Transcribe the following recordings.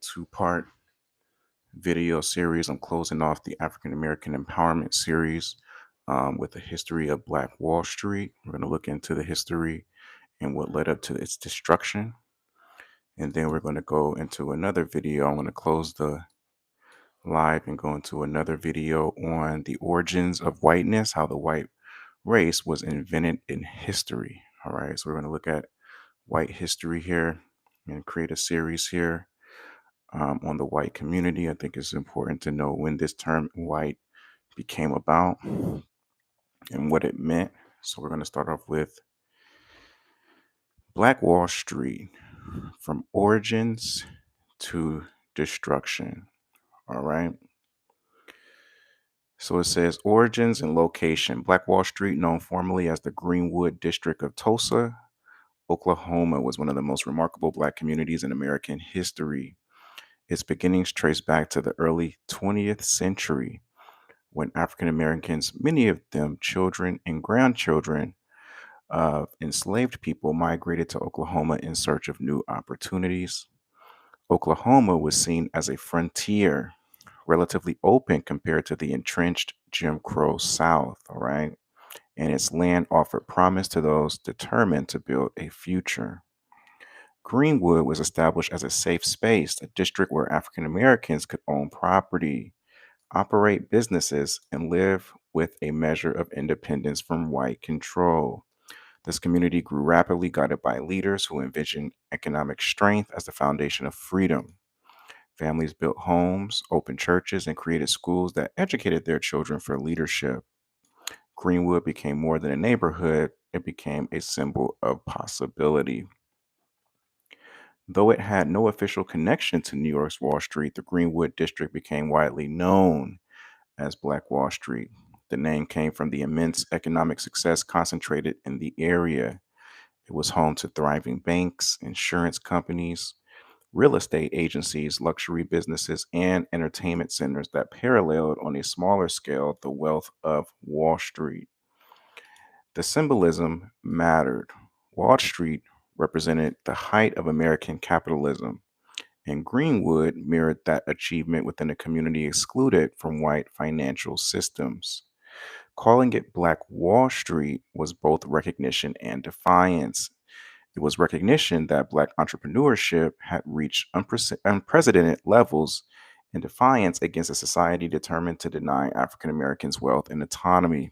two-part video series. I'm closing off the African American Empowerment series with the history of Black Wall Street. We're going to look into the history and what led up to its destruction. And then we're going to go into another video. I'm going to close the live and go into another video on the origins of whiteness, how the white race was invented in history. All right, so we're going to look at white history here and create a series here on the white community. I think it's important to know when this term white became about and what it meant. So we're going to start off with Black Wall Street, from origins to destruction. All right. So it says origins and location. Black Wall Street, known formerly as the Greenwood District of Tulsa, Oklahoma, was one of the most remarkable Black communities in American history. Its beginnings trace back to the early 20th century, when African Americans, many of them children and grandchildren of enslaved people, migrated to Oklahoma in search of new opportunities. Oklahoma was seen as a frontier, relatively open compared to the entrenched Jim Crow South, all right? And its land offered promise to those determined to build a future. Greenwood was established as a safe space, a district where African Americans could own property, operate businesses, and live with a measure of independence from white control. This community grew rapidly, guided by leaders who envisioned economic strength as the foundation of freedom. Families built homes, opened churches, and created schools that educated their children for leadership. Greenwood became more than a neighborhood, it became a symbol of possibility. Though it had no official connection to New York's Wall Street, the Greenwood District became widely known as Black Wall Street. The name came from the immense economic success concentrated in the area. It was home to thriving banks, insurance companies, real estate agencies, luxury businesses, and entertainment centers that paralleled on a smaller scale the wealth of Wall Street. The symbolism mattered. Wall Street represented the height of American capitalism, and Greenwood mirrored that achievement within a community excluded from white financial systems. Calling it Black Wall Street was both recognition and defiance. It was recognition that Black entrepreneurship had reached unprecedented levels, and defiance against a society determined to deny African Americans wealth and autonomy.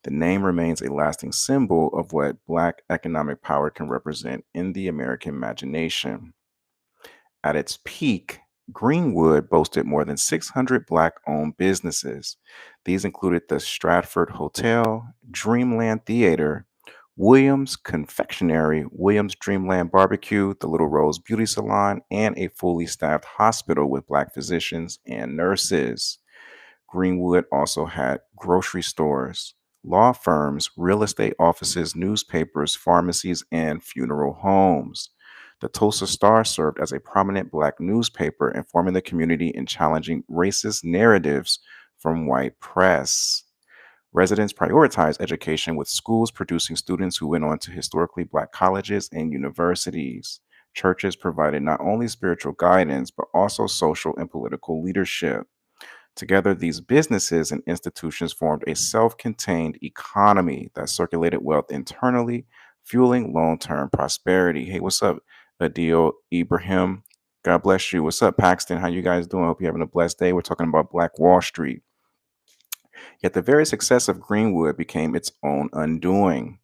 The name remains a lasting symbol of what Black economic power can represent in the American imagination. At its peak, Greenwood boasted more than 600 Black owned businesses. These included the Stratford Hotel, Dreamland Theater, Williams Confectionery, Williams Dreamland Barbecue, the Little Rose Beauty Salon, and a fully staffed hospital with Black physicians and nurses. Greenwood also had grocery stores, law firms, real estate offices, newspapers, pharmacies, and funeral homes. The Tulsa Star served as a prominent Black newspaper, informing the community and challenging racist narratives from white press. Residents prioritized education, with schools producing students who went on to historically Black colleges and universities. Churches provided not only spiritual guidance, but also social and political leadership. Together, these businesses and institutions formed a self contained economy that circulated wealth internally, fueling long term prosperity. Hey, what's up, Adil Ibrahim? God bless you. What's up, Paxton? How you guys doing? Hope you're having a blessed day. We're talking about Black Wall Street. Yet the very success of Greenwood became its own undoing.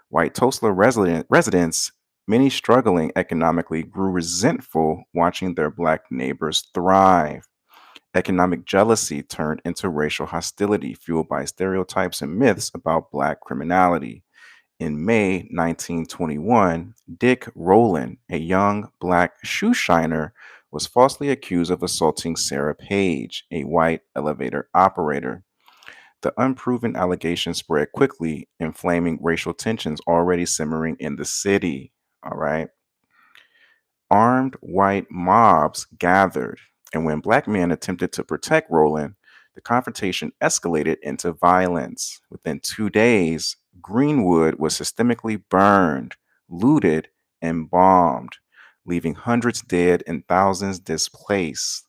White Tulsa residents, many struggling economically, grew resentful watching their Black neighbors thrive. Economic jealousy turned into racial hostility, fueled by stereotypes and myths about Black criminality. In May 1921, Dick Rowland, a young Black shoe shiner, was falsely accused of assaulting Sarah Page, a white elevator operator. The unproven allegation spread quickly, inflaming racial tensions already simmering in the city. All right. Armed white mobs gathered, and when Black men attempted to protect Rowland, the confrontation escalated into violence. Within 2 days, Greenwood was systemically burned, looted, and bombed, leaving hundreds dead and thousands displaced.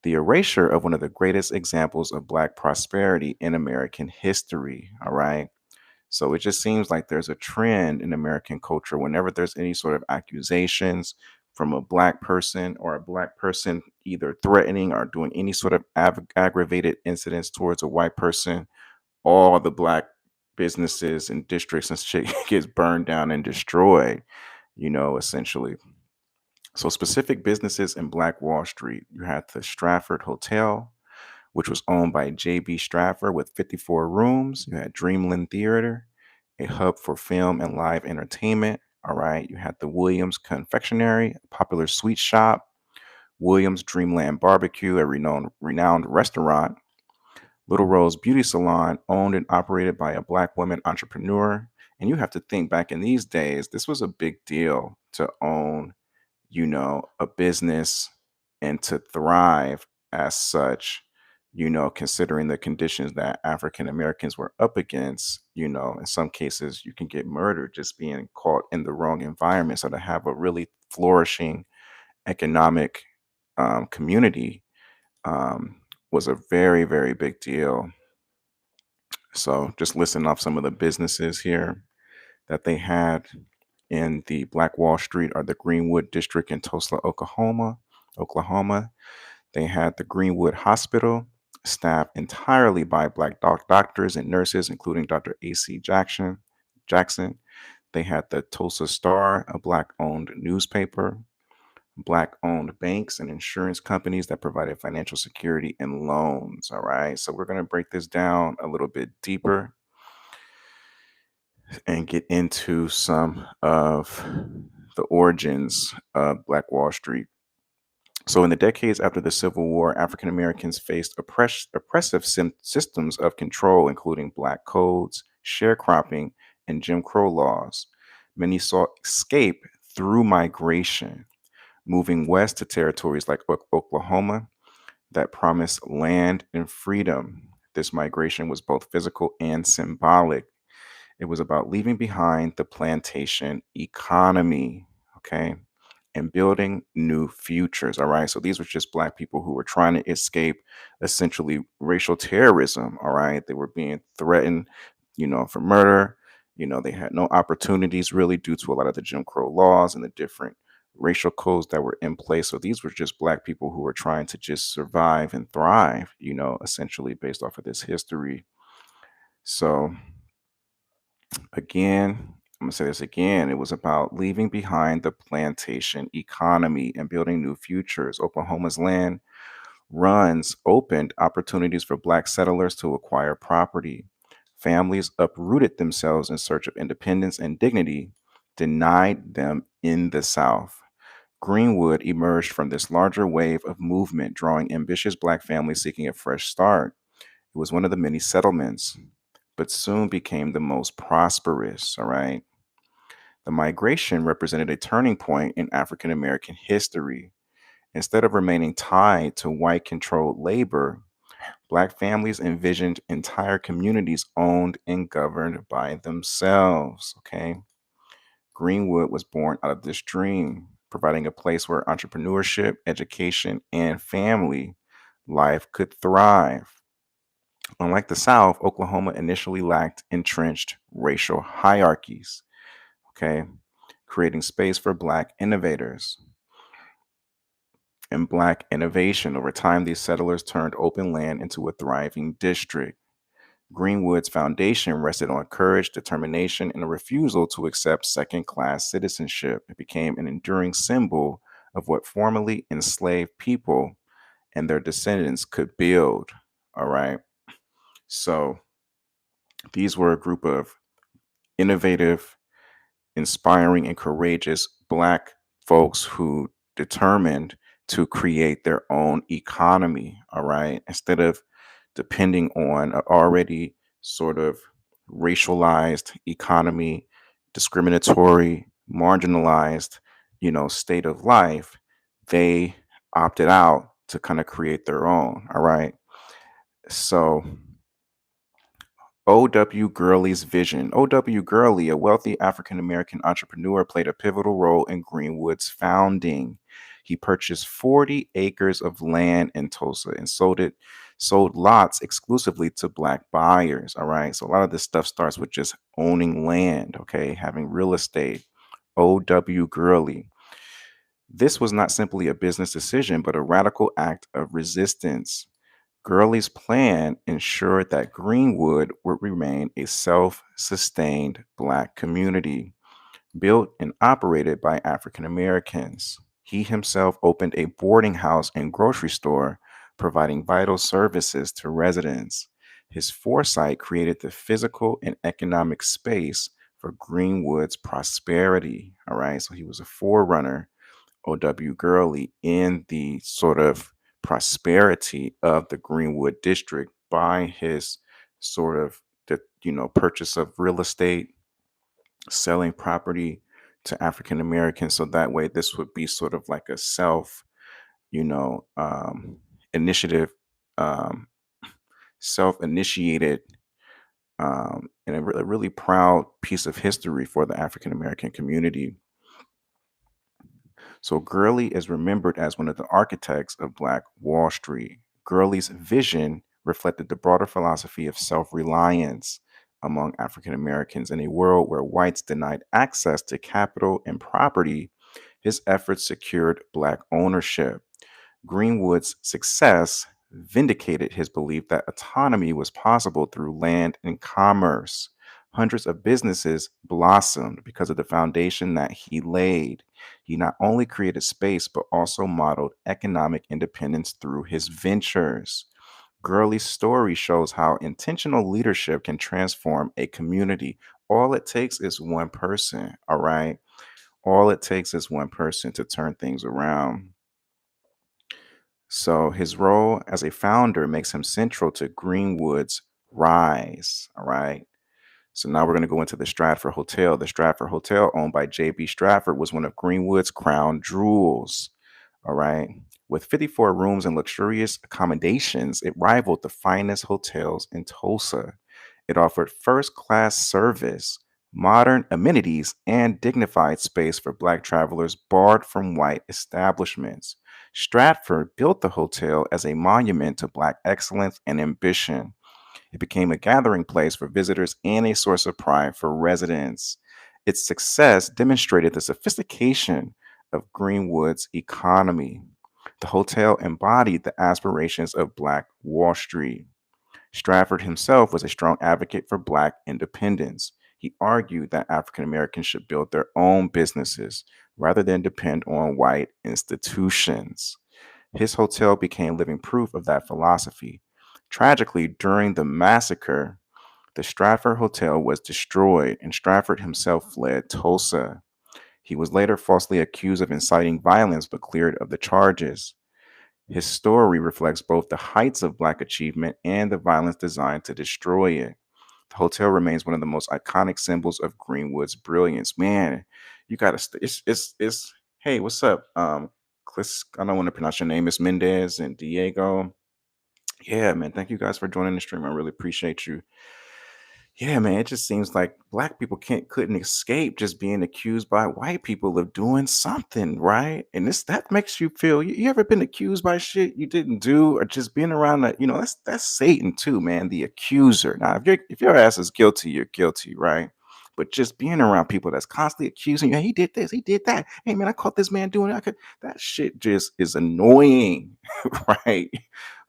The erasure of one of the greatest examples of Black prosperity in American history. All right. So it just seems like there's a trend in American culture whenever there's any sort of accusations from a Black person or a Black person either threatening or doing any sort of aggravated incidents towards a white person, all the Black businesses and districts and shit gets burned down and destroyed, essentially. So specific businesses in Black Wall Street, you had the Stratford Hotel, which was owned by J.B. Stratford with 54 rooms. You had Dreamland Theater, a hub for film and live entertainment. All right. You had the Williams Confectionery, a popular sweet shop. Williams Dreamland Barbecue, a renowned restaurant. Little Rose Beauty Salon, owned and operated by a Black woman entrepreneur. And you have to think back in these days, this was a big deal to own, a business and to thrive as such, considering the conditions that African Americans were up against. In some cases, you can get murdered just being caught in the wrong environment. So to have a really flourishing economic community was a very, very big deal. So just listing off some of the businesses here that they had in the Black Wall Street are the Greenwood District in Tulsa, Oklahoma. They had the Greenwood Hospital, staffed entirely by Black doctors and nurses, including Dr. A.C. Jackson. They had the Tulsa Star, a Black-owned newspaper, Black-owned banks and insurance companies that provided financial security and loans. All right, so we're going to break this down a little bit deeper and get into some of the origins of Black Wall Street. So, in the decades after the Civil War, African Americans faced oppressive systems of control, including Black codes, sharecropping, and Jim Crow laws. Many sought escape through migration, moving west to territories like Oklahoma that promised land and freedom. This migration was both physical and symbolic. It was about leaving behind the plantation economy, okay, and building new futures. All right. So these were just Black people who were trying to escape essentially racial terrorism. All right. They were being threatened, for murder. They had no opportunities really due to a lot of the Jim Crow laws and the different racial codes that were in place. So these were just Black people who were trying to just survive and thrive, essentially based off of this history. So again, I'm going to say this again. It was about leaving behind the plantation economy and building new futures. Oklahoma's land runs opened opportunities for Black settlers to acquire property. Families uprooted themselves in search of independence and dignity, denied them in the South. Greenwood emerged from this larger wave of movement, drawing ambitious Black families seeking a fresh start. It was one of the many settlements, but soon became the most prosperous. All right. The migration represented a turning point in African American history. Instead of remaining tied to white controlled labor, Black families envisioned entire communities owned and governed by themselves. Okay. Greenwood was born out of this dream, providing a place where entrepreneurship, education, and family life could thrive. Unlike the South, Oklahoma initially lacked entrenched racial hierarchies, okay, creating space for Black innovators and Black innovation. Over time, these settlers turned open land into a thriving district. Greenwood's foundation rested on courage, determination, and a refusal to accept second class citizenship. It became an enduring symbol of what formerly enslaved people and their descendants could build. All right. So these were a group of innovative, inspiring, and courageous Black folks who determined to create their own economy. All right. Instead of depending on an already sort of racialized economy, discriminatory, marginalized, state of life, they opted out to kind of create their own. All right. So O.W. Gurley's vision. O.W. Gurley, a wealthy African American entrepreneur, played a pivotal role in Greenwood's founding. He purchased 40 acres of land in Tulsa and sold lots exclusively to black buyers. All right. So a lot of this stuff starts with just owning land, okay, having real estate. O.W. Gurley. This was not simply a business decision, but a radical act of resistance. Gurley's plan ensured that Greenwood would remain a self sustained Black community, built and operated by African Americans. He himself opened a boarding house and grocery store, providing vital services to residents. His foresight created the physical and economic space for Greenwood's prosperity. All right, so he was a forerunner, O.W. Gurley, in the sort of prosperity of the Greenwood District by his sort of purchase of real estate, selling property to African Americans. So that way, this would be sort of like a you know, um, initiative, um, self-initiated, and a really proud piece of history for the African American community. So Gurley is remembered as one of the architects of Black Wall Street. Gurley's vision reflected the broader philosophy of self-reliance among African Americans in a world where whites denied access to capital and property. His efforts secured Black ownership. Greenwood's success vindicated his belief that autonomy was possible through land and commerce. Hundreds of businesses blossomed because of the foundation that he laid. He not only created space, but also modeled economic independence through his ventures. Gurley's story shows how intentional leadership can transform a community. All it takes is one person, all right? All it takes is one person to turn things around. So his role as a founder makes him central to Greenwood's rise. All right. So now we're going to go into the Stratford Hotel. The Stratford Hotel, owned by J.B. Stratford, was one of Greenwood's crown jewels. All right. With 54 rooms and luxurious accommodations, it rivaled the finest hotels in Tulsa. It offered first class service, modern amenities, and dignified space for Black travelers barred from white establishments. Stratford built the hotel as a monument to Black excellence and ambition. It became a gathering place for visitors and a source of pride for residents. Its success demonstrated the sophistication of Greenwood's economy. The hotel embodied the aspirations of Black Wall Street. Stratford himself was a strong advocate for Black independence. He argued that African Americans should build their own businesses rather than depend on white institutions. His hotel became living proof of that philosophy. Tragically, during the massacre, the Stratford Hotel was destroyed and Stratford himself fled Tulsa. He was later falsely accused of inciting violence but cleared of the charges. His story reflects both the heights of Black achievement and the violence designed to destroy it. The hotel remains one of the most iconic symbols of Greenwood's brilliance. Man, you gotta. It's. Hey, what's up? I don't want to pronounce your name. It's Mendez and Diego. Yeah, man. Thank you guys for joining the stream. I really appreciate you. Yeah, man, it just seems like black people couldn't escape just being accused by white people of doing something, right? And that makes you feel you ever been accused by shit you didn't do or just being around that, that's Satan too, man, the accuser. Now, if your ass is guilty, you're guilty, right? But just being around people that's constantly accusing you, hey, he did this, he did that. Hey man, I caught this man doing it. That shit just is annoying, right?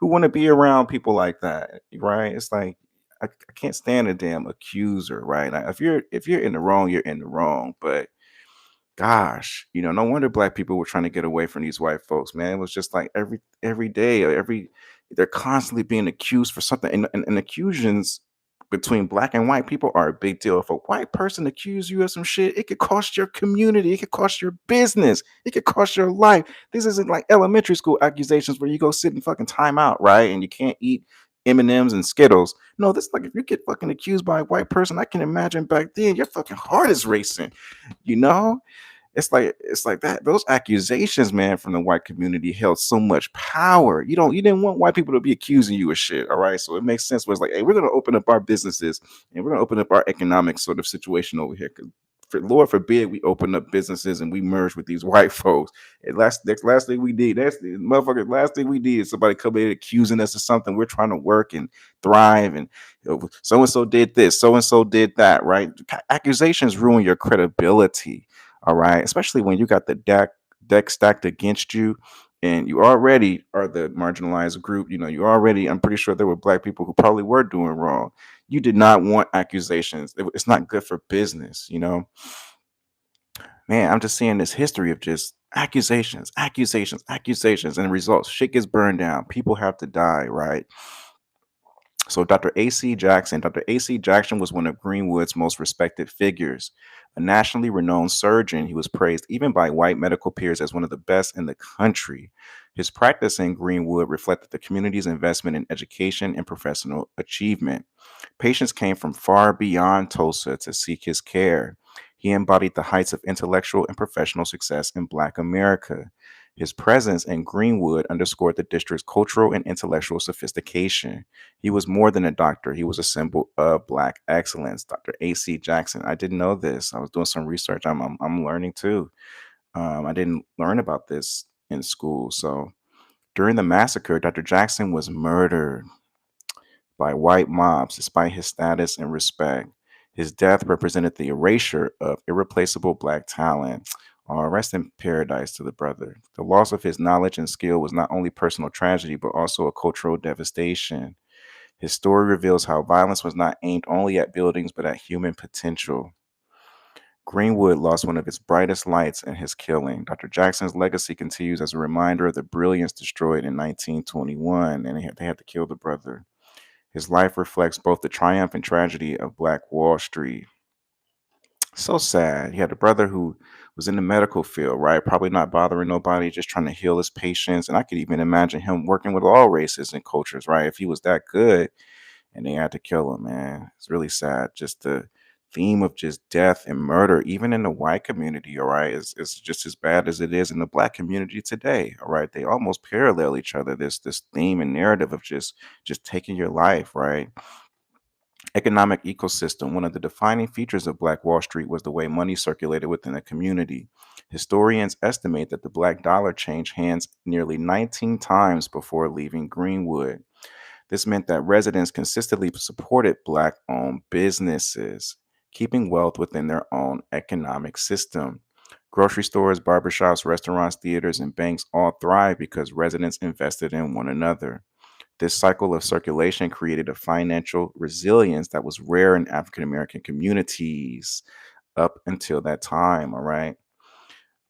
Who want to be around people like that, right? It's like I can't stand a damn accuser, right? Like, if you're in the wrong, you're in the wrong. But gosh, no wonder black people were trying to get away from these white folks, man. It was just like every day, they're constantly being accused for something, and accusations between black and white people are a big deal. If a white person accuses you of some shit, it could cost your community, it could cost your business, it could cost your life. This isn't like elementary school accusations where you go sit in fucking timeout, right? And you can't eat M&Ms and Skittles. No, this is like if you get fucking accused by a white person, I can imagine back then your fucking heart is racing, you know? It's like that. Those accusations, man, from the white community held so much power. You didn't want white people to be accusing you of shit. All right. So it makes sense where it's like, hey, we're gonna open up our businesses and we're gonna open up our economic sort of situation over here. Cause for Lord forbid we open up businesses and we merge with these white folks. And last thing we did, that's the motherfucker. Last thing we did is somebody come in accusing us of something. We're trying to work and thrive, and so and so did this, so and so did that. Right? Accusations ruin your credibility. All right, especially when you got the deck stacked against you, and you already are the marginalized group. You already. I'm pretty sure there were black people who probably were doing wrong. You did not want accusations. It's not good for business. Man, I'm just seeing this history of just accusations, accusations, accusations, and results. Shit gets burned down. People have to die, right? So Dr. A.C. Jackson was one of Greenwood's most respected figures. A nationally renowned surgeon, he was praised even by white medical peers as one of the best in the country. His practice in Greenwood reflected the community's investment in education and professional achievement. Patients came from far beyond Tulsa to seek his care. He embodied the heights of intellectual and professional success in Black America. His presence in Greenwood underscored the district's cultural and intellectual sophistication. He was more than a doctor, he was a symbol of Black excellence. Dr. A.C. Jackson. I didn't know this. I was doing some research. I'm learning too. I didn't learn about this in school. So during the massacre, Dr. Jackson was murdered by white mobs despite his status and respect. His death represented the erasure of irreplaceable Black talent. Rest in paradise to the brother. The loss of his knowledge and skill was not only personal tragedy, but also a cultural devastation. His story reveals how violence was not aimed only at buildings, but at human potential. Greenwood lost one of its brightest lights in his killing. Dr. Jackson's legacy continues as a reminder of the brilliance destroyed in 1921, and they had to kill the brother. His life reflects both the triumph and tragedy of Black Wall Street. So sad. He had a brother who was in the medical field, right? Probably not bothering nobody, just trying to heal his patients. And I could even imagine him working with all races and cultures, right? If he was that good and they had to kill him, man. It's really sad. Just the theme of just death and murder, even in the white community, all right, is just as bad as it is in the Black community today. All right. They almost parallel each other. This theme and narrative of just taking your life, right? Economic ecosystem. One of the defining features of Black Wall Street was the way money circulated within the community. Historians estimate that the Black dollar changed hands nearly 19 times before leaving Greenwood. This meant that residents consistently supported Black owned businesses, keeping wealth within their own economic system. Grocery stores, barbershops, restaurants, theaters, and banks all thrived because residents invested in one another. This cycle of circulation created a financial resilience that was rare in African American communities up until that time. All right.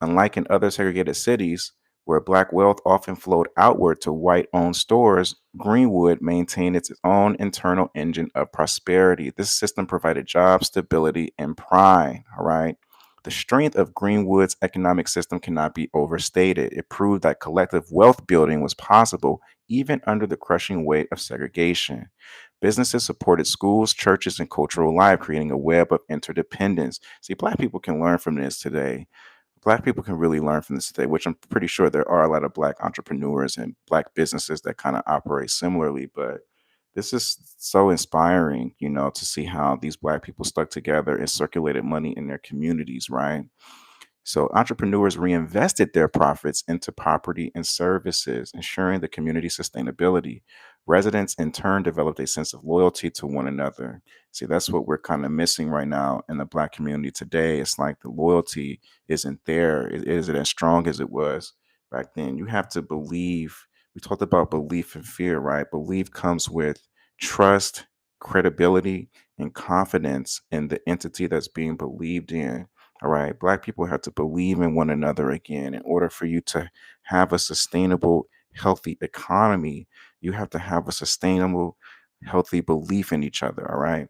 Unlike in other segregated cities, where Black wealth often flowed outward to white owned stores, Greenwood maintained its own internal engine of prosperity. This system provided jobs, stability, and pride. All right. The strength of Greenwood's economic system cannot be overstated. It proved that collective wealth building was possible even under the crushing weight of segregation. Businesses supported schools, churches, and cultural life, creating a web of interdependence. See, Black people can learn from this today. Black people can really learn from this today, which I'm pretty sure there are a lot of Black entrepreneurs and Black businesses that kind of operate similarly. But this is so inspiring, to see how these Black people stuck together and circulated money in their communities, right? So entrepreneurs reinvested their profits into property and services, ensuring the community sustainability. Residents in turn developed a sense of loyalty to one another. See, that's what we're kind of missing right now in the Black community today. It's like the loyalty isn't there. It isn't as strong as it was back then. You have to believe. We talked about belief and fear, right? Belief comes with trust, credibility, and confidence in the entity that's being believed in. All right. Black people have to believe in one another again. In order for you to have a sustainable, healthy economy, you have to have a sustainable, healthy belief in each other. All right.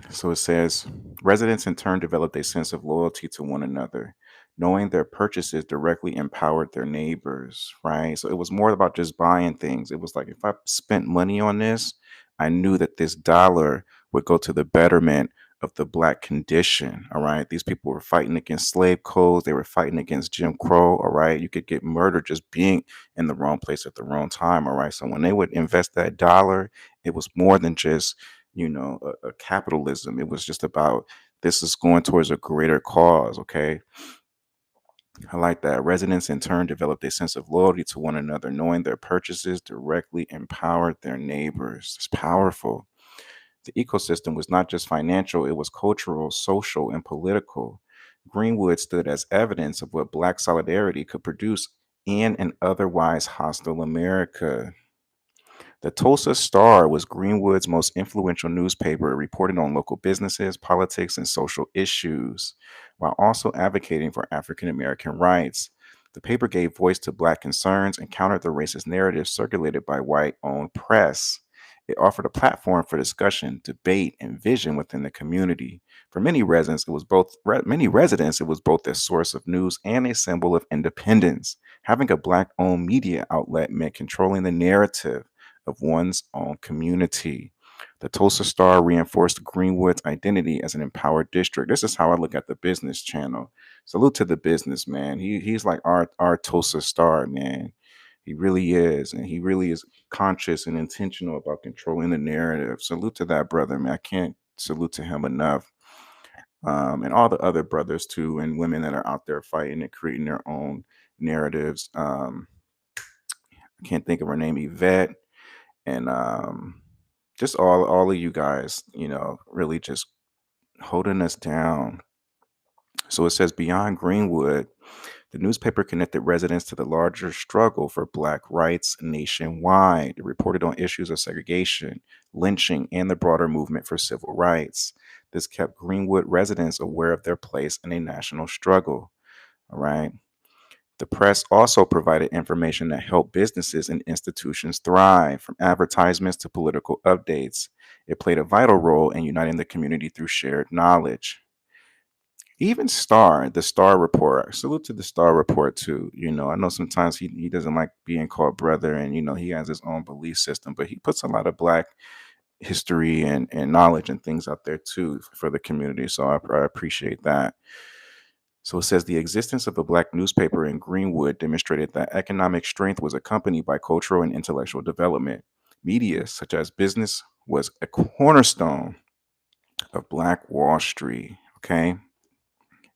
So it says residents in turn developed a sense of loyalty to one another. Knowing their purchases directly empowered their neighbors, right? So it was more about just buying things. It was like if I spent money on this, I knew that this dollar would go to the betterment of the black condition. All right. These people were fighting against slave codes. They were fighting against Jim Crow. All right. You could get murdered just being in the wrong place at the wrong time. All right. So when they would invest that dollar, it was more than just, a capitalism. It was just about this is going towards a greater cause. Okay. I like that. Residents in turn developed a sense of loyalty to one another, knowing their purchases directly empowered their neighbors. It's powerful. The ecosystem was not just financial, it was cultural, social, and political. Greenwood stood as evidence of what Black solidarity could produce in an otherwise hostile America. The Tulsa Star was Greenwood's most influential newspaper. It reported on local businesses, politics, and social issues, while also advocating for African American rights. The paper gave voice to Black concerns and countered the racist narratives circulated by white owned press. It offered a platform for discussion, debate, and vision within the community. For many residents, it was both a source of news and a symbol of independence. Having a Black-owned media outlet meant controlling the narrative of one's own community. The Tulsa Star reinforced Greenwood's identity as an empowered district. This is how I look at the business channel. Salute to the business, man. He's like our Tulsa Star, man. He really is, and he really is conscious and intentional about controlling the narrative. Salute to that brother, man. I can't salute to him enough. And all the other brothers too, and women that are out there fighting and creating their own narratives. I can't think of her name, Yvette, and just all of you guys, really just holding us down. So it says beyond Greenwood, the newspaper connected residents to the larger struggle for Black rights nationwide. It reported on issues of segregation, lynching, and the broader movement for civil rights. This kept Greenwood residents aware of their place in a national struggle. All right. The press also provided information that helped businesses and institutions thrive, from advertisements to political updates. It played a vital role in uniting the community through shared knowledge. Even the Star Report, salute to the Star Report too. I know sometimes he doesn't like being called brother, and he has his own belief system, but he puts a lot of Black history and knowledge and things out there too for the community. So I appreciate that. So it says the existence of a Black newspaper in Greenwood demonstrated that economic strength was accompanied by cultural and intellectual development. Media, such as business, was a cornerstone of Black Wall Street. Okay.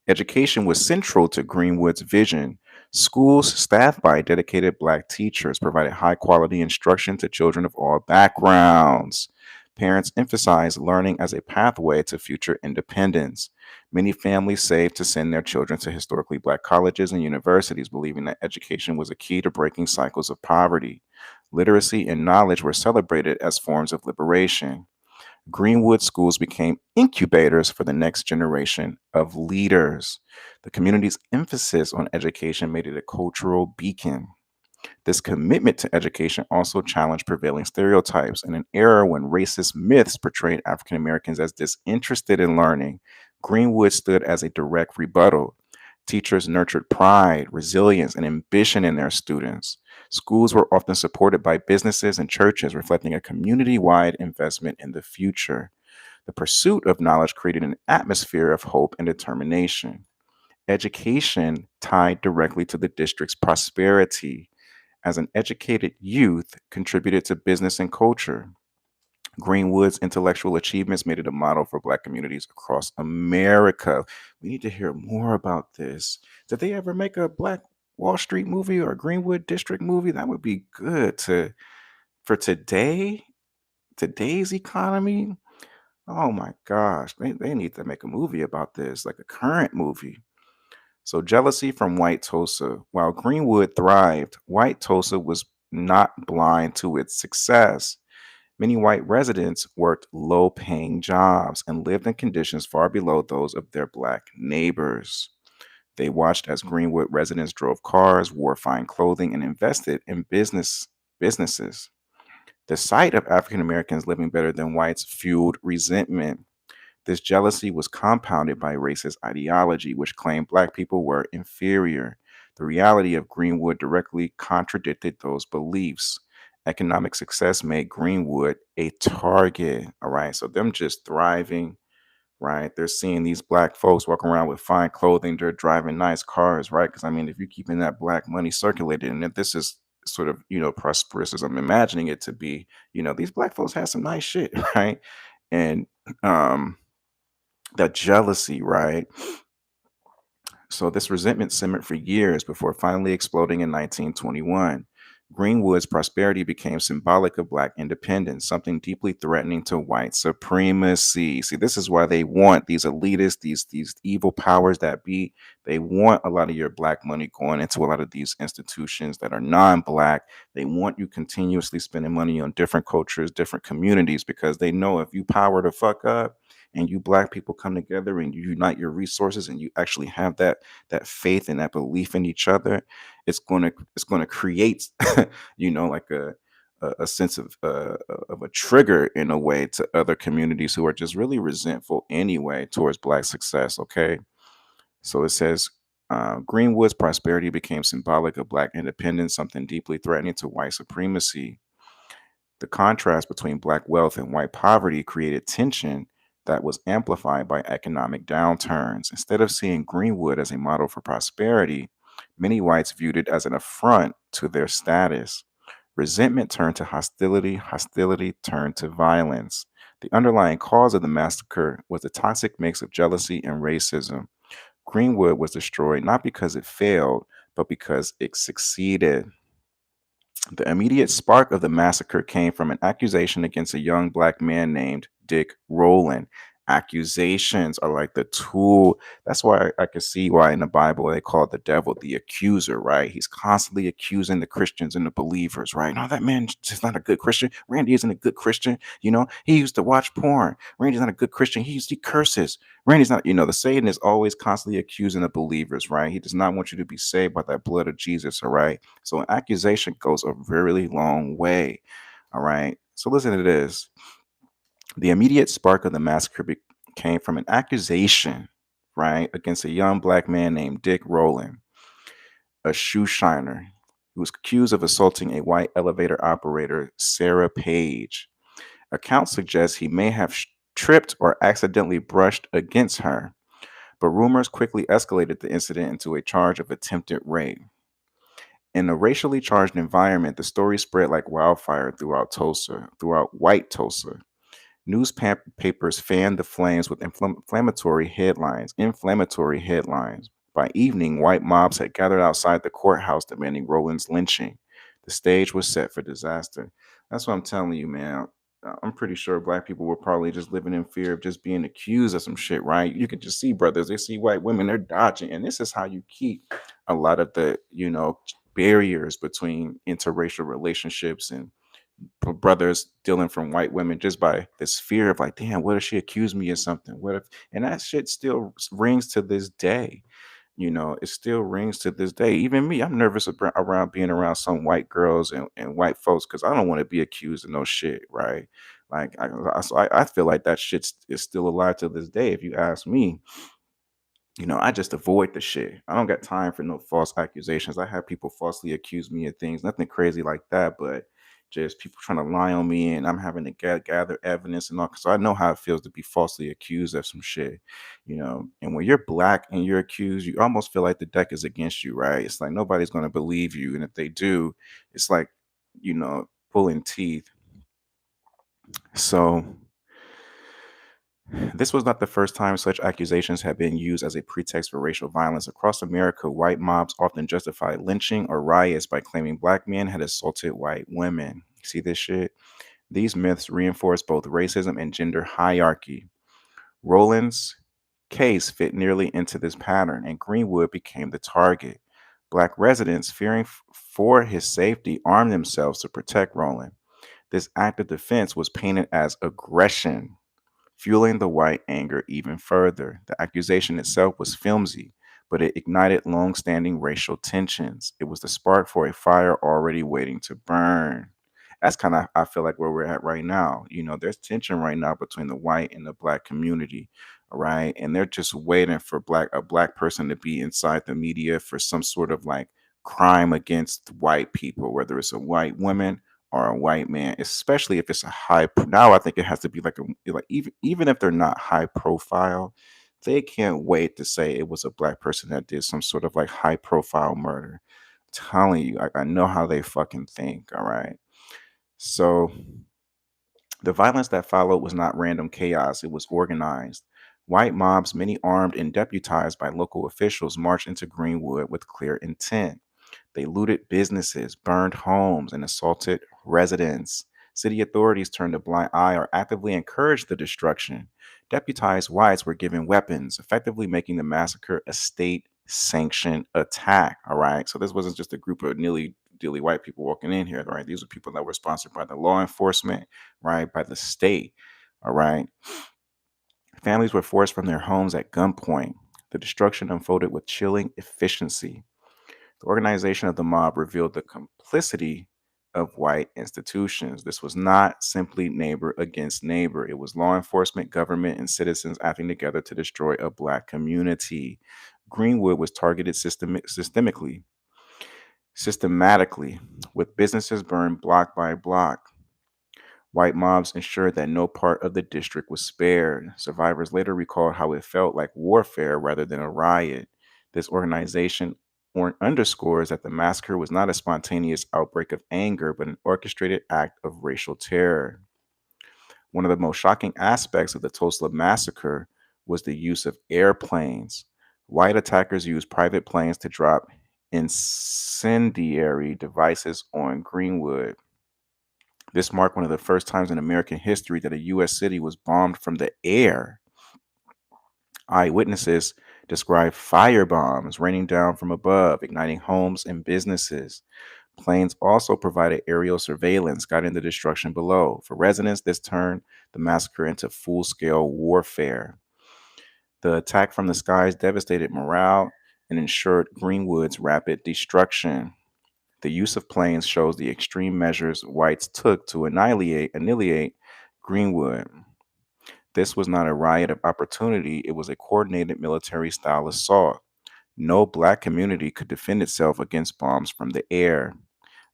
Education was central to Greenwood's vision. Schools staffed by dedicated Black teachers provided high quality instruction to children of all backgrounds. Parents emphasized learning as a pathway to future independence. Many families saved to send their children to historically Black colleges and universities, believing that education was a key to breaking cycles of poverty. Literacy and knowledge were celebrated as forms of liberation. Greenwood schools became incubators for the next generation of leaders. The community's emphasis on education made it a cultural beacon. This commitment to education also challenged prevailing stereotypes. In an era when racist myths portrayed African Americans as disinterested in learning, Greenwood stood as a direct rebuttal. Teachers nurtured pride, resilience, and ambition in their students. Schools were often supported by businesses and churches, reflecting a community wide investment in the future. The pursuit of knowledge created an atmosphere of hope and determination. Education tied directly to the district's prosperity, as an educated youth contributed to business and culture. Greenwood's intellectual achievements made it a model for Black communities across America. We need to hear more about this. Did they ever make a Black Wall Street movie or a Greenwood District movie? That would be good for today's economy. Oh my gosh, they need to make a movie about this, like a current movie. So, jealousy from White Tulsa. While Greenwood thrived, White Tulsa was not blind to its success. Many white residents worked low paying jobs and lived in conditions far below those of their Black neighbors. They watched as Greenwood residents drove cars, wore fine clothing, and invested in businesses. The sight of African Americans living better than whites fueled resentment. This jealousy was compounded by racist ideology, which claimed Black people were inferior. The reality of Greenwood directly contradicted those beliefs. Economic success made Greenwood a target. All right. So, them just thriving right? They're seeing these black folks walking around with fine clothing, they're driving nice cars, right? Because I mean, if you're keeping that black money circulated, and if this is sort of, prosperous as I'm imagining it to be, these black folks have some nice shit, right? And um that jealousy, right? So this resentment simmered for years before finally exploding in 1921. Greenwood's prosperity became symbolic of black independence, something deeply threatening to white supremacy. See, this is why they want these elitists, these evil powers that be. They want a lot of your black money going into a lot of these institutions that are non-black. They want you continuously spending money on different cultures, different communities, because they know if you power the fuck up and you black people come together and you unite your resources and you actually have that faith and that belief in each other, it's gonna create, like a sense of a trigger in a way to other communities who are just really resentful anyway towards black success. Okay, so it says. Greenwood's prosperity became symbolic of black independence, something deeply threatening to white supremacy. The contrast between black wealth and white poverty created tension that was amplified by economic downturns. Instead of seeing Greenwood as a model for prosperity, many whites viewed it as an affront to their status. Resentment turned to hostility, hostility turned to violence. The underlying cause of the massacre was a toxic mix of jealousy and racism. Greenwood was destroyed not because it failed, but because it succeeded. The immediate spark of the massacre came from an accusation against a young black man named Dick Rowland. Accusations are like the tool. That's why I can see why in the Bible they call the devil the accuser, right? He's constantly accusing the Christians and the believers, right? No, that man is not a good Christian. Randy isn't a good Christian. He used to watch porn. Randy's not a good Christian. He curses. Randy's not, the Satan is always constantly accusing the believers, right? He does not want you to be saved by that blood of Jesus, all right? So an accusation goes a really long way. All right. So listen to this. The immediate spark of the massacre came from an accusation, right, against a young black man named Dick Rowland, a shoe shiner who was accused of assaulting a white elevator operator, Sarah Page. Accounts suggest he may have tripped or accidentally brushed against her, but rumors quickly escalated the incident into a charge of attempted rape. In a racially charged environment, the story spread like wildfire throughout Tulsa, throughout white Tulsa. Newspapers fanned the flames with inflammatory headlines. Inflammatory headlines. By evening, white mobs had gathered outside the courthouse demanding Rowland's lynching. The stage was set for disaster. That's what I'm telling you, man. I'm pretty sure black people were probably just living in fear of just being accused of some shit, right? You can just see brothers, they see white women, they're dodging. And this is how you keep a lot of the, barriers between interracial relationships and brothers stealing from white women, just by this fear of like, damn, what if she accused me of something? What if, and that shit still rings to this day. It still rings to this day. Even me, I'm nervous around being around some white girls and white folks because I don't want to be accused of no shit, right? Like, I feel like that shit is still alive to this day. If you ask me, I just avoid the shit. I don't got time for no false accusations. I have people falsely accuse me of things, nothing crazy like that, but just people trying to lie on me, and I'm having to gather evidence and all. So I know how it feels to be falsely accused of some shit. And when you're black and you're accused, you almost feel like the deck is against you, right? It's like nobody's going to believe you. And if they do, it's like, pulling teeth. So this was not the first time such accusations had been used as a pretext for racial violence. Across America, white mobs often justified lynching or riots by claiming black men had assaulted white women. See this shit? These myths reinforce both racism and gender hierarchy. Rowland's case fit nearly into this pattern, and Greenwood became the target. Black residents, fearing for his safety, armed themselves to protect Rowland. This act of defense was painted as aggression, fueling the white anger even further. The accusation itself was flimsy, but it ignited long-standing racial tensions. It was the spark for a fire already waiting to burn. That's kind of, I feel like, where we're at right now. There's tension right now between the white and the black community, all right? And they're just waiting for a black person to be inside the media for some sort of like crime against white people, whether it's a white woman or a white man, especially if it's a now I think it has to be like even if they're not high profile, they can't wait to say it was a black person that did some sort of like high profile murder. Telling you, like I know how they fucking think, all right? So the violence that followed was not random chaos, it was organized. White mobs, many armed and deputized by local officials, marched into Greenwood with clear intent. They looted businesses, burned homes, and assaulted residents. City authorities turned a blind eye or actively encouraged the destruction. Deputized whites were given weapons, effectively making the massacre a state sanctioned attack. All right. So this wasn't just a group of nearly dilly white people walking in here, right? These were people that were sponsored by the law enforcement, right? By the state. All right. Families were forced from their homes at gunpoint. The destruction unfolded with chilling efficiency. The organization of the mob revealed the complicity of white institutions. This was not simply neighbor against neighbor. It was law enforcement, government, and citizens acting together to destroy a black community. Greenwood was targeted systematically, with businesses burned block by block. White mobs ensured that no part of the district was spared. Survivors later recalled how it felt like warfare rather than a riot. This organization underscores that the massacre was not a spontaneous outbreak of anger, but an orchestrated act of racial terror. One of the most shocking aspects of the Tulsa massacre was the use of airplanes. White attackers used private planes to drop incendiary devices on Greenwood. This marked one of the first times in American history that a U.S. city was bombed from the air. Eyewitnesses described firebombs raining down from above, igniting homes and businesses. Planes also provided aerial surveillance, guiding the destruction below. For residents, this turned the massacre into full scale warfare. The attack from the skies devastated morale and ensured Greenwood's rapid destruction. The use of planes shows the extreme measures whites took to annihilate Greenwood. This was not a riot of opportunity, it was a coordinated military style assault. No black community could defend itself against bombs from the air.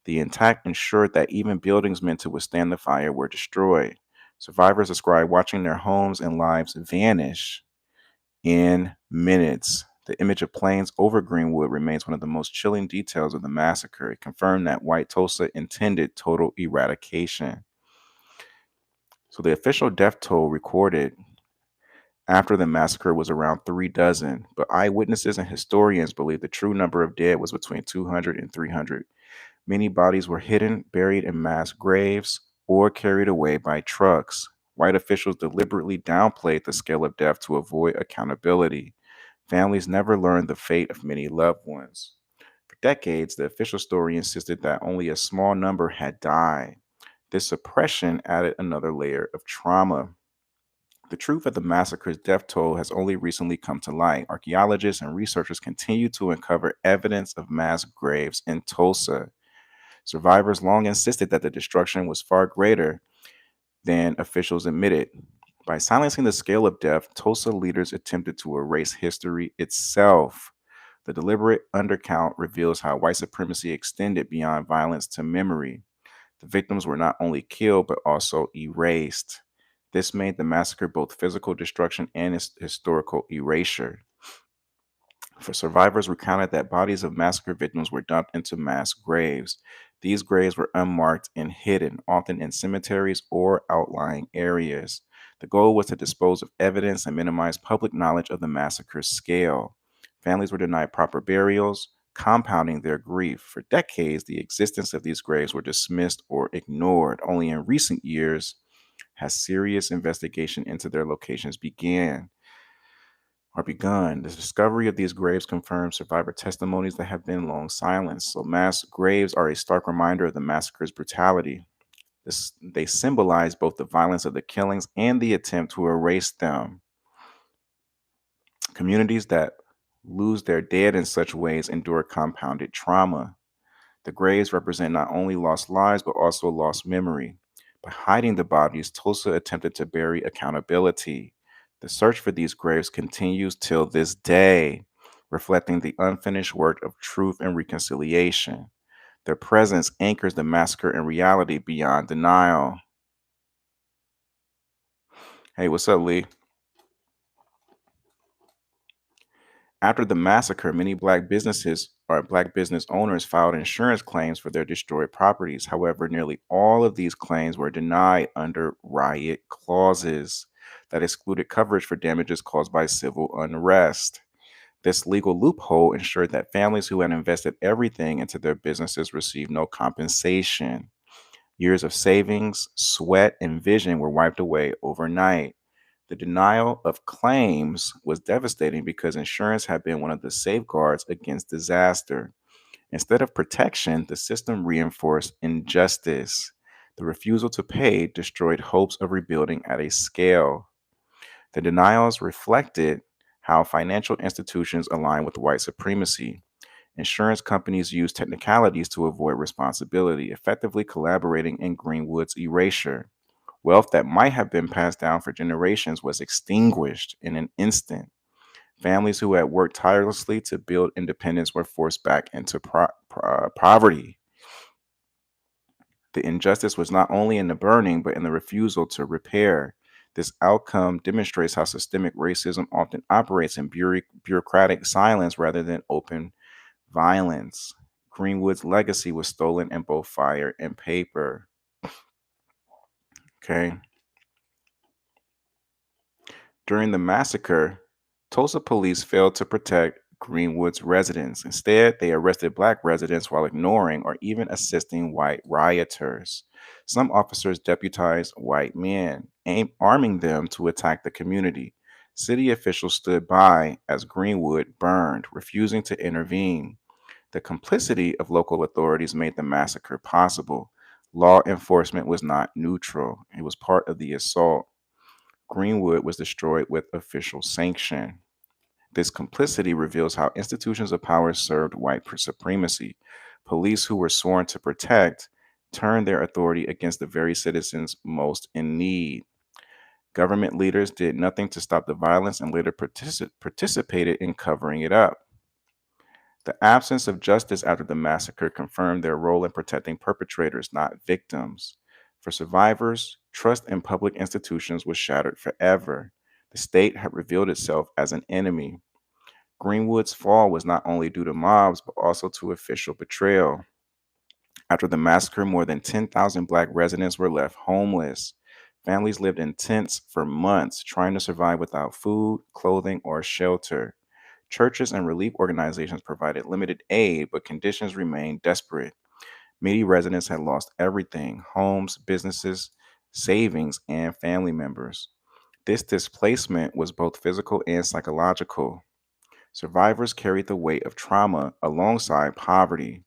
The attack ensured that even buildings meant to withstand the fire were destroyed. Survivors described watching their homes and lives vanish in minutes. The image of planes over Greenwood remains one of the most chilling details of the massacre. It confirmed that white Tulsa intended total eradication. So the official death toll recorded after the massacre was around 3 dozen, but eyewitnesses and historians believe the true number of dead was between 200 and 300. Many bodies were hidden, buried in mass graves, or carried away by trucks. White officials deliberately downplayed the scale of death to avoid accountability. Families never learned the fate of many loved ones. For decades, the official story insisted that only a small number had died. This suppression added another layer of trauma. The truth of the massacre's death toll has only recently come to light. Archaeologists and researchers continue to uncover evidence of mass graves in Tulsa. Survivors long insisted that the destruction was far greater than officials admitted. By silencing the scale of death, Tulsa leaders attempted to erase history itself. The deliberate undercount reveals how white supremacy extended beyond violence to memory. The victims were not only killed, but also erased. This made the massacre both physical destruction and historical erasure. For survivors recounted that bodies of massacre victims were dumped into mass graves. These graves were unmarked and hidden, often in cemeteries or outlying areas. The goal was to dispose of evidence and minimize public knowledge of the massacre's scale. Families were denied proper burials, compounding their grief. For decades, the existence of these graves were dismissed or ignored. Only in recent years has serious investigation into their locations begun. The discovery of these graves confirms survivor testimonies that have been long silenced. So mass graves are a stark reminder of the massacre's brutality. They symbolize both the violence of the killings and the attempt to erase them. Communities that lose their dead in such ways endure compounded trauma. The graves represent not only lost lives, but also lost memory. By hiding the bodies, Tulsa attempted to bury accountability. The search for these graves continues till this day, reflecting the unfinished work of truth and reconciliation. Their presence anchors the massacre in reality beyond denial. Hey, what's up, Lee? After the massacre, many black business owners filed insurance claims for their destroyed properties. However, nearly all of these claims were denied under riot clauses that excluded coverage for damages caused by civil unrest. This legal loophole ensured that families who had invested everything into their businesses received no compensation. Years of savings, sweat, and vision were wiped away overnight. The denial of claims was devastating because insurance had been one of the safeguards against disaster. Instead of protection, the system reinforced injustice. The refusal to pay destroyed hopes of rebuilding at a scale. The denials reflected how financial institutions align with white supremacy. Insurance companies used technicalities to avoid responsibility, effectively collaborating in Greenwood's erasure. Wealth that might have been passed down for generations was extinguished in an instant. Families who had worked tirelessly to build independence were forced back into poverty. The injustice was not only in the burning, but in the refusal to repair. This outcome demonstrates how systemic racism often operates in bureaucratic silence rather than open violence. Greenwood's legacy was stolen in both fire and paper. Okay. During the massacre, Tulsa police failed to protect Greenwood's residents. Instead, they arrested black residents while ignoring or even assisting white rioters. Some officers deputized white men, arming them to attack the community. City officials stood by as Greenwood burned, refusing to intervene. The complicity of local authorities made the massacre possible. Law enforcement was not neutral, it was part of the assault. Greenwood was destroyed with official sanction. This complicity reveals how institutions of power served white supremacy. Police who were sworn to protect turned their authority against the very citizens most in need. Government leaders did nothing to stop the violence and later participated in covering it up. The absence of justice after the massacre confirmed their role in protecting perpetrators, not victims. For survivors, trust in public institutions was shattered forever. The state had revealed itself as an enemy. Greenwood's fall was not only due to mobs, but also to official betrayal. After the massacre, more than 10,000 black residents were left homeless. Families lived in tents for months, trying to survive without food, clothing, or shelter. Churches and relief organizations provided limited aid, but conditions remained desperate. Many residents had lost everything: homes, businesses, savings, and family members. This displacement was both physical and psychological. Survivors carried the weight of trauma alongside poverty.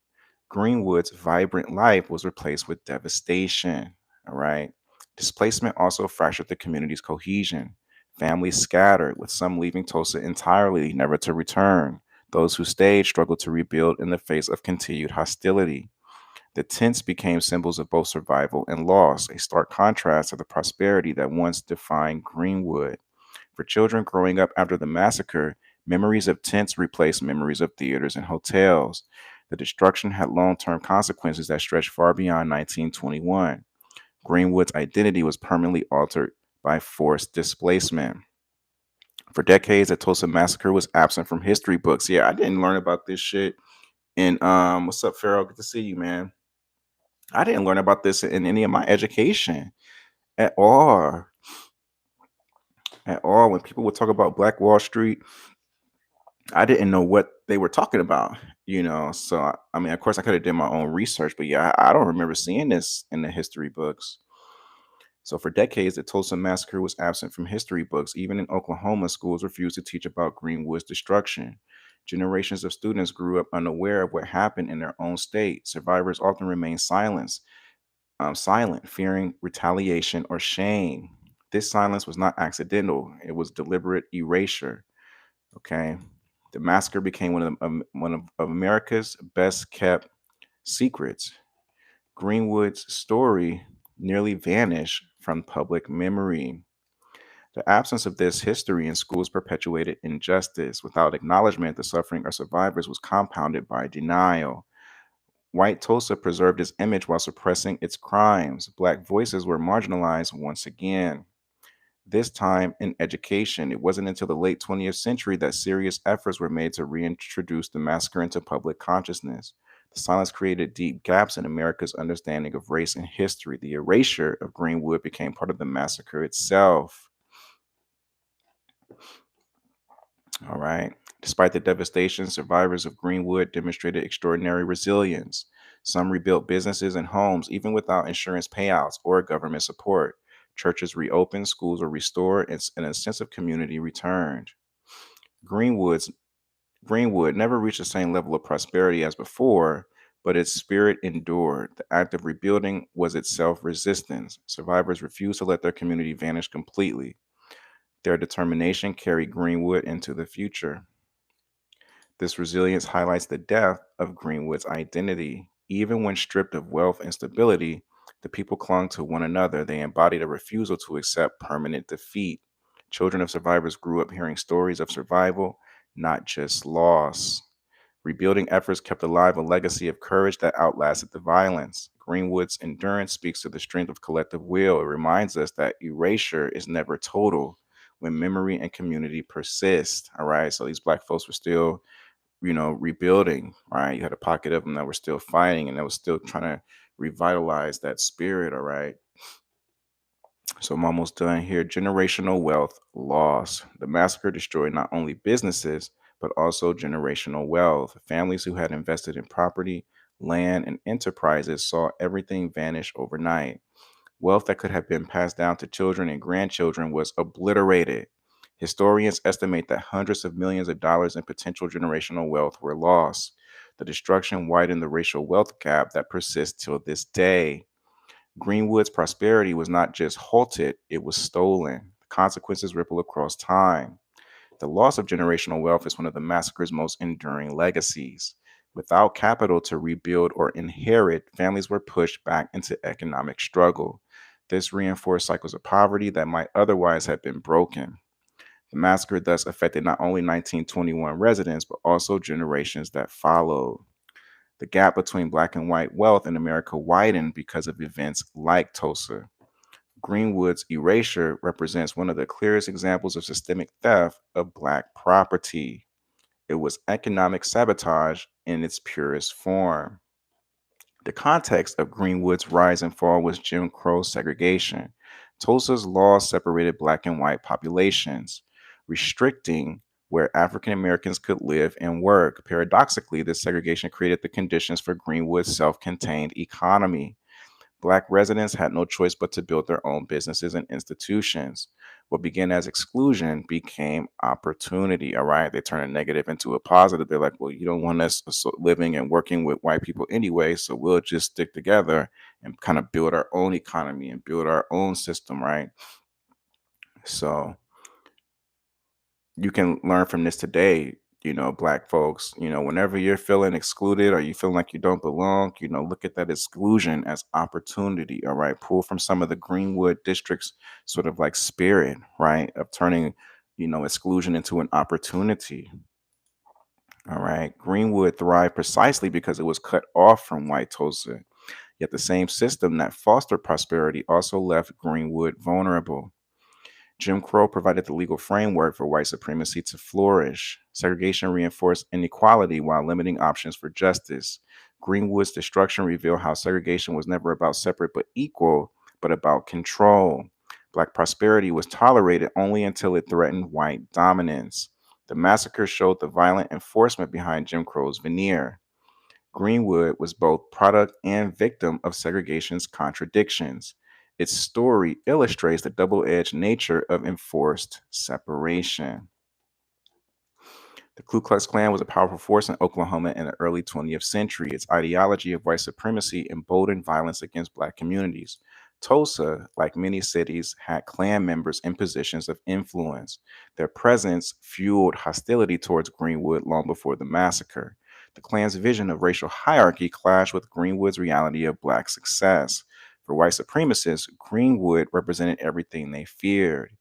Greenwood's vibrant life was replaced with devastation. All right. Displacement also fractured the community's cohesion. Families scattered, with some leaving Tulsa entirely, never to return. Those who stayed struggled to rebuild in the face of continued hostility. The tents became symbols of both survival and loss, a stark contrast to the prosperity that once defined Greenwood. For children growing up after the massacre, memories of tents replaced memories of theaters and hotels. The destruction had long term consequences that stretched far beyond 1921. Greenwood's identity was permanently altered by forced displacement. For decades, the Tulsa Massacre was absent from history books. Yeah, I didn't learn about this shit. And what's up, Farrell? Good to see you, man. I didn't learn about this in any of my education at all. At all. When people would talk about Black Wall Street, I didn't know what they were talking about, So I mean, of course, I could have done my own research, but yeah, I don't remember seeing this in the history books. So for decades, the Tulsa Massacre was absent from history books. Even in Oklahoma, schools refused to teach about Greenwood's destruction. Generations of students grew up unaware of what happened in their own state. Survivors often remained silent, fearing retaliation or shame. This silence was not accidental; it was deliberate erasure. Okay, the massacre became one of America's best kept secrets. Greenwood's story nearly vanished from public memory. The absence of this history in schools perpetuated injustice. Without acknowledgement, the suffering of survivors was compounded by denial. White Tulsa preserved its image while suppressing its crimes. Black voices were marginalized once again. This time in education, it wasn't until the late 20th century that serious efforts were made to reintroduce the massacre into public consciousness. The silence created deep gaps in America's understanding of race and history. The erasure of Greenwood became part of the massacre itself. All right. Despite the devastation, survivors of Greenwood demonstrated extraordinary resilience. Some rebuilt businesses and homes even without insurance payouts or government support. Churches reopened, schools were restored, and a sense of community returned. Greenwood's Greenwood never reached the same level of prosperity as before, but its spirit endured. The act of rebuilding was itself resistance. Survivors refused to let their community vanish completely. Their determination carried Greenwood into the future. This resilience highlights the depth of Greenwood's identity. Even when stripped of wealth and stability, the people clung to one another. They embodied a refusal to accept permanent defeat. Children of survivors grew up hearing stories of survival, not just loss. Rebuilding efforts kept alive a legacy of courage that outlasted the violence. Greenwood's endurance speaks to the strength of collective will. It reminds us that erasure is never total when memory and community persist. All right. So these black folks were still, rebuilding, right? You had a pocket of them that were still fighting and that was still trying to revitalize that spirit. All right. So I'm almost done here. Generational wealth loss. The massacre destroyed not only businesses, but also generational wealth. Families who had invested in property, land, and enterprises saw everything vanish overnight. Wealth that could have been passed down to children and grandchildren was obliterated. Historians estimate that hundreds of millions of dollars in potential generational wealth were lost. The destruction widened the racial wealth gap that persists till this day. Greenwood's prosperity was not just halted, it was stolen. The consequences ripple across time. The loss of generational wealth is one of the massacre's most enduring legacies. Without capital to rebuild or inherit, families were pushed back into economic struggle. This reinforced cycles of poverty that might otherwise have been broken. The massacre thus affected not only 1921 residents, but also generations that followed. The gap between black and white wealth in America widened because of events like Tulsa. Greenwood's erasure represents one of the clearest examples of systemic theft of black property. It was economic sabotage in its purest form. The context of Greenwood's rise and fall was Jim Crow segregation. Tulsa's laws separated black and white populations, restricting where African Americans could live and work. Paradoxically, this segregation created the conditions for Greenwood's self contained economy. Black residents had no choice but to build their own businesses and institutions. What began as exclusion became opportunity. All right. They turn a negative into a positive. They're like, well, you don't want us living and working with white people anyway. So we'll just stick together and kind of build our own economy and build our own system. Right. So you can learn from this today, black folks, whenever you're feeling excluded or you feel like you don't belong, look at that exclusion as opportunity. All right. Pull from some of the Greenwood district's sort of like spirit, right, of turning, exclusion into an opportunity. All right. Greenwood thrived precisely because it was cut off from white Tulsa. Yet the same system that fostered prosperity also left Greenwood vulnerable. Jim Crow provided the legal framework for white supremacy to flourish. Segregation reinforced inequality while limiting options for justice. Greenwood's destruction revealed how segregation was never about separate but equal, but about control. Black prosperity was tolerated only until it threatened white dominance. The massacre showed the violent enforcement behind Jim Crow's veneer. Greenwood was both product and victim of segregation's contradictions. Its story illustrates the double edged nature of enforced separation. The Ku Klux Klan was a powerful force in Oklahoma in the early 20th century. Its ideology of white supremacy emboldened violence against black communities. Tulsa, like many cities, had Klan members in positions of influence. Their presence fueled hostility towards Greenwood long before the massacre. The Klan's vision of racial hierarchy clashed with Greenwood's reality of black success. For white supremacists, Greenwood represented everything they feared: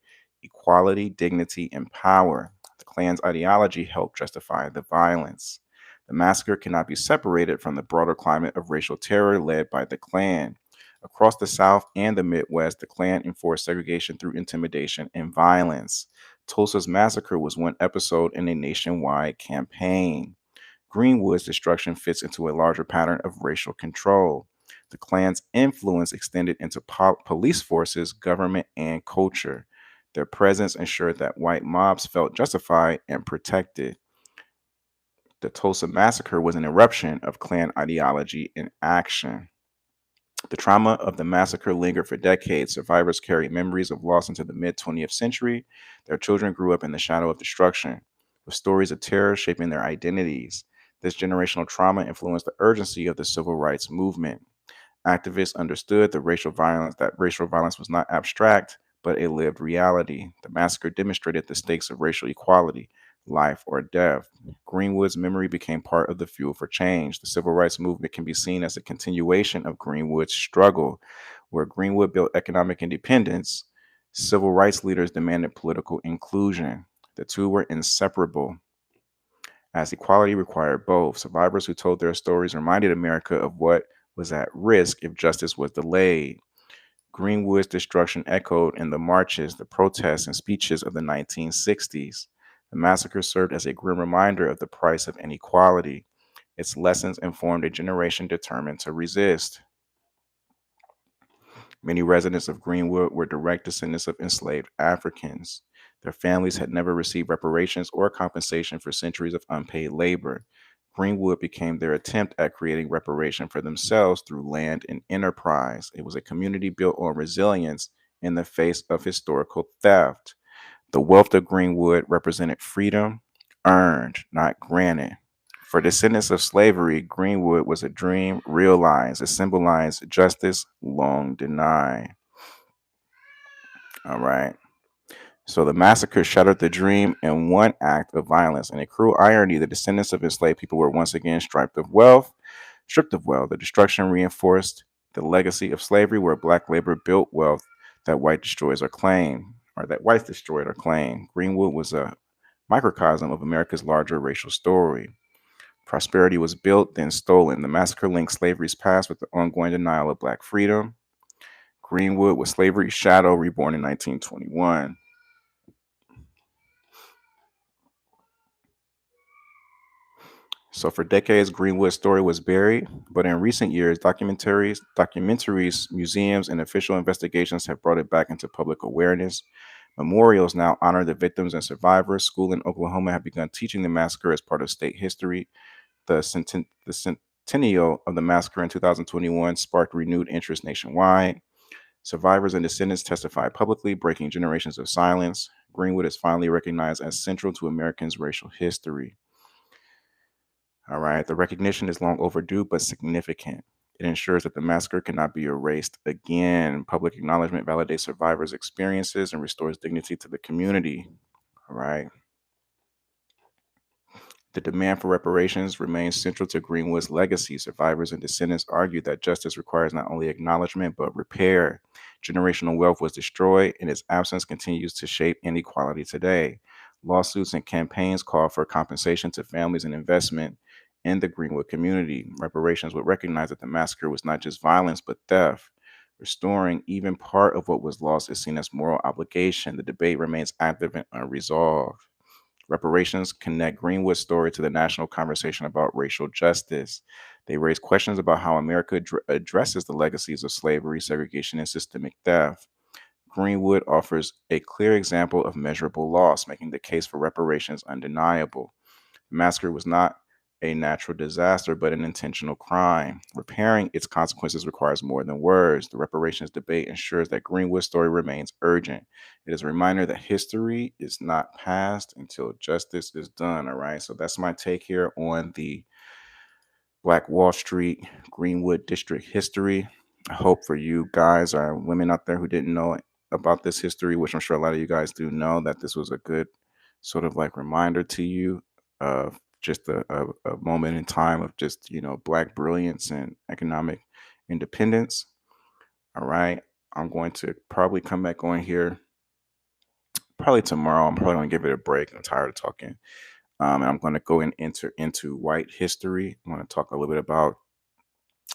equality, dignity, and power. The Klan's ideology helped justify the violence. The massacre cannot be separated from the broader climate of racial terror led by the Klan. Across the South and the Midwest, the Klan enforced segregation through intimidation and violence. Tulsa's massacre was one episode in a nationwide campaign. Greenwood's destruction fits into a larger pattern of racial control. The Klan's influence extended into police forces, government, and culture. Their presence ensured that white mobs felt justified and protected. The Tulsa Massacre was an eruption of Klan ideology in action. The trauma of the massacre lingered for decades. Survivors carried memories of loss into the mid 20th century. Their children grew up in the shadow of destruction, with stories of terror shaping their identities. This generational trauma influenced the urgency of the civil rights movement. Activists understood that racial violence was not abstract, but a lived reality. The massacre demonstrated the stakes of racial equality, life or death. Greenwood's memory became part of the fuel for change. The civil rights movement can be seen as a continuation of Greenwood's struggle. Where Greenwood built economic independence, civil rights leaders demanded political inclusion. The two were inseparable, as equality required both. Survivors who told their stories reminded America of what was at risk if justice was delayed. Greenwood's destruction echoed in the marches, the protests, and speeches of the 1960s. The massacre served as a grim reminder of the price of inequality. Its lessons informed a generation determined to resist. Many residents of Greenwood were direct descendants of enslaved Africans. Their families had never received reparations or compensation for centuries of unpaid labor. Greenwood became their attempt at creating reparation for themselves through land and enterprise. It was a community built on resilience in the face of historical theft. The wealth of Greenwood represented freedom earned, not granted. For descendants of slavery, Greenwood was a dream realized. It symbolized justice long denied. All right. So the massacre shattered the dream in one act of violence. In a cruel irony, the descendants of enslaved people were once again stripped of wealth. The destruction reinforced the legacy of slavery, where black labor built wealth that whites destroyed or claimed. Greenwood was a microcosm of America's larger racial story. Prosperity was built, then stolen. The massacre linked slavery's past with the ongoing denial of black freedom. Greenwood was slavery's shadow, reborn in 1921. So for decades, Greenwood's story was buried, but in recent years, documentaries, museums, and official investigations have brought it back into public awareness. Memorials now honor the victims and survivors. Schools in Oklahoma have begun teaching the massacre as part of state history. The centennial of the massacre in 2021 sparked renewed interest nationwide. Survivors and descendants testified publicly, breaking generations of silence. Greenwood is finally recognized as central to Americans' racial history. All right, the recognition is long overdue but significant. It ensures that the massacre cannot be erased again. Public acknowledgement validates survivors' experiences and restores dignity to the community. All right. The demand for reparations remains central to Greenwood's legacy. Survivors and descendants argue that justice requires not only acknowledgement but repair. Generational wealth was destroyed, and its absence continues to shape inequality today. Lawsuits and campaigns call for compensation to families and investment in the Greenwood community. Reparations would recognize that the massacre was not just violence but theft. Restoring even part of what was lost is seen as moral obligation. The debate remains active and unresolved. Reparations connect Greenwood's story to the national conversation about racial justice. They raise questions about how America addresses the legacies of slavery, segregation, and systemic theft. Greenwood offers a clear example of measurable loss, making the case for reparations undeniable. The massacre was not a natural disaster, but an intentional crime. Repairing its consequences requires more than words. The reparations debate ensures that Greenwood's story remains urgent. It is a reminder that history is not past until justice is done. All right. So that's my take here on the Black Wall Street, Greenwood District history. I hope for you guys or women out there who didn't know about this history, which I'm sure a lot of you guys do know, that this was a good sort of like reminder to you of just a moment in time of just, Black brilliance and economic independence. All right. I'm going to probably come back on here probably tomorrow. I'm probably going to give it a break. I'm tired of talking. And I'm going to go and enter into white history. I'm going to talk a little bit about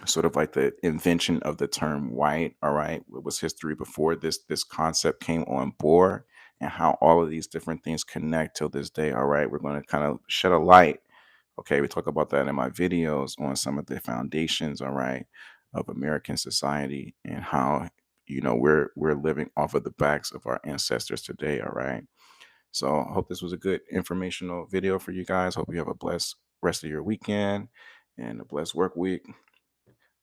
sort of like the invention of the term white. All right, what was history before this concept came on board, and how all of these different things connect till this day. All right, we're going to kind of shed a light. Okay, we talk about that in my videos on some of the foundations, all right, of American society, and how we're living off of the backs of our ancestors today. All right, so I hope this was a good informational video for you guys. Hope you have a blessed rest of your weekend and a blessed work week.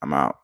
I'm out.